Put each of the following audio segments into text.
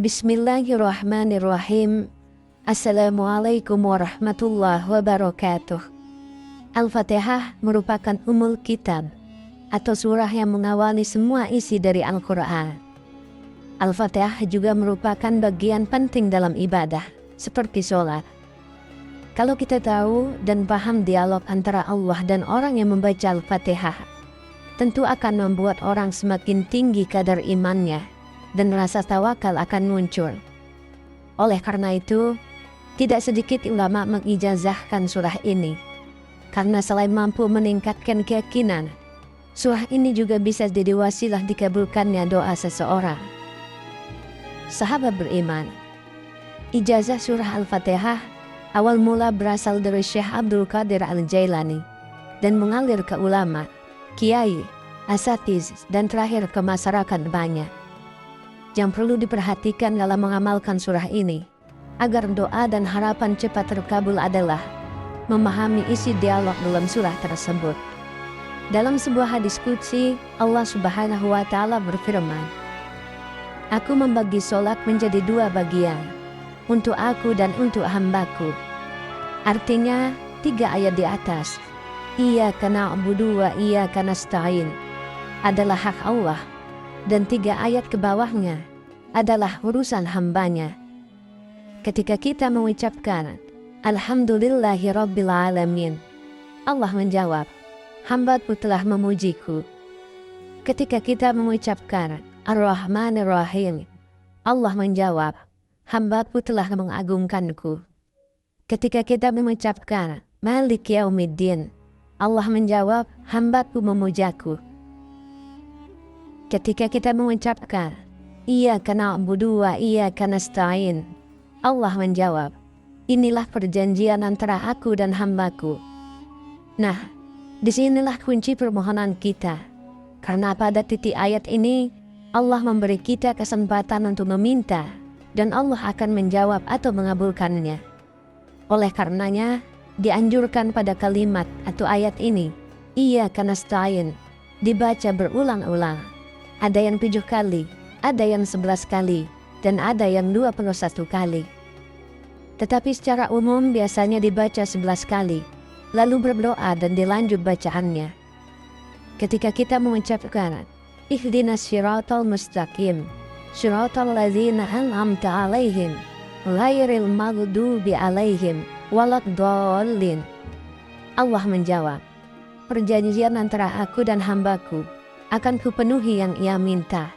Bismillahirrahmanirrahim. Assalamualaikum warahmatullahi wabarakatuh. Al-Fatihah merupakan Ummul Kitab atau surah yang mengawali semua isi dari Al-Quran. Al-Fatihah juga merupakan bagian penting dalam ibadah, seperti sholat. Kalau kita tahu dan paham dialog antara Allah dan orang yang membaca Al-Fatihah, tentu akan membuat orang semakin tinggi kadar imannya dan rasa tawakal akan muncul. Oleh karena itu, tidak sedikit ulama mengijazahkan surah ini, karena selain mampu meningkatkan keyakinan, surah ini juga bisa jadi wasilah dikabulkannya doa seseorang. Sahabat beriman, ijazah surah Al-Fatihah awal mula berasal dari Syekh Abdul Qadir Al-Jailani dan mengalir ke ulama, kiai, asatiz, dan terakhir ke masyarakat banyak. Yang perlu diperhatikan dalam mengamalkan surah ini, agar doa dan harapan cepat terkabul adalah memahami isi dialog dalam surah tersebut. Dalam sebuah hadis qudsi, Allah Subhanahu wa Ta'ala berfirman, "Aku membagi sholat menjadi dua bagian, untuk aku dan untuk hambaku." Artinya, 3 ayat di atas, Iyyaka na'budu wa iyyaka nasta'in, adalah hak Allah, dan 3 ayat ke bawahnya adalah urusan hambanya. Ketika kita mengucapkan Alhamdulillahi Rabbil Alamin, Allah menjawab, "Hambaku telah memujiku." Ketika kita mengucapkan Ar-Rahmanir Rahim, Allah menjawab, "Hambaku telah mengagungkanku." Ketika kita mengucapkan Malik Yaumiddin, Allah menjawab, "Hambaku memujaku." Ketika kita mengucapkan Iyyaka na'budu wa iyyaka nasta'in, Allah menjawab, "Inilah perjanjian antara aku dan hambaku." Nah, disinilah kunci permohonan kita, karena pada titik ayat ini Allah memberi kita kesempatan untuk meminta, dan Allah akan menjawab atau mengabulkannya. Oleh karenanya, dianjurkan pada kalimat atau ayat ini, Iyyaka nasta'in, dibaca berulang-ulang. Ada yang 7 kali, ada yang 11 kali, dan ada yang 21 kali. Tetapi secara umum biasanya dibaca 11 kali, lalu berdoa dan dilanjut bacaannya. Ketika kita mengucapkan Ihdinas siratal mustaqim, siratal ladzina an'amta alaihim, ghairil maghdubi alaihim waladdallin, Allah menjawab, "Perjanjian antara aku dan hambaku akan kupenuhi yang ia minta."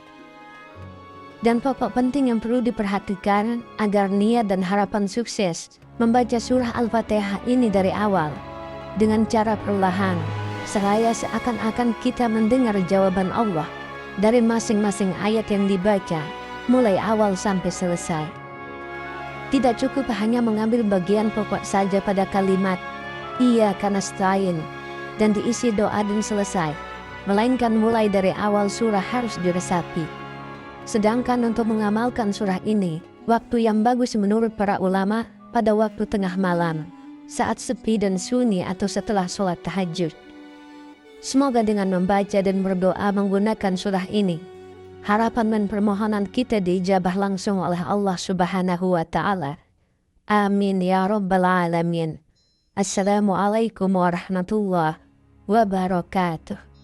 Dan pokok penting yang perlu diperhatikan agar niat dan harapan sukses membaca surah Al-Fatihah ini dari awal dengan cara perlahan, seraya seakan-akan kita mendengar jawaban Allah dari masing-masing ayat yang dibaca mulai awal sampai selesai. Tidak cukup hanya mengambil bagian pokok saja pada kalimat Iyyaka nasta'in dan diisi doa dan selesai, melainkan mulai dari awal surah harus diresapi. Sedangkan untuk mengamalkan surah ini, waktu yang bagus menurut para ulama pada waktu tengah malam, saat sepi dan sunyi atau setelah sholat tahajud. Semoga dengan membaca dan berdoa menggunakan surah ini, harapan dan permohonan kita diijabah langsung oleh Allah Subhanahu wa Ta'ala. Amin ya Rabbal Alamin. Assalamualaikum warahmatullahi wabarakatuh.